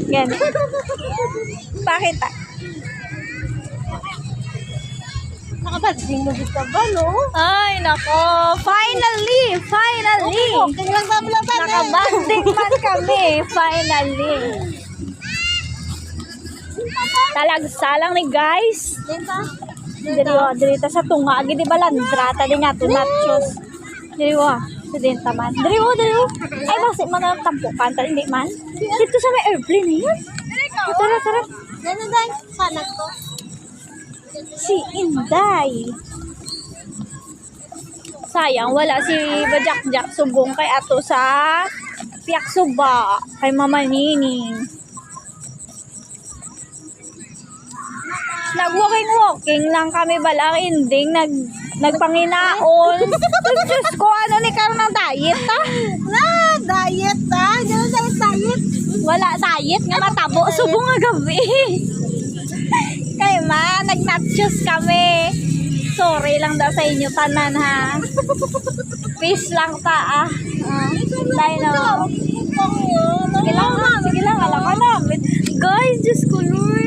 Yan. Bakit ah? Nakabadling mo dito ba, no? Ay, nako. Finally! Finally! Okay lang bablaban eh. Nakabanding man kami. Finally. Talagsalang ni guys. Dito? Dito sa tunga. Di ba landrata din nga to nachos. Dito. Sa dinta man. Dito. Ay, basi man ang tampukan. Hindi man. Dito sa may airplane yan. Tara. Dito dahil panak to. Si Inday. Sayang, wala si Bajak-Jak subong kay ato sa Piak Suba kay Mama Nining. Nag-walking lang kami balang ending nagpanginaon. Diyos ko, ano ni karon ng diet ah? Diet ah. Dito diet. Wala diet nga matabo subong nga gabi. Kay ma, nag-nachos kami. Sorry lang daw sa inyo tanan ha. Peace lang ta ah. Dahil no. Sige lang, alam ka namin. Guys, Diyos ko Lord.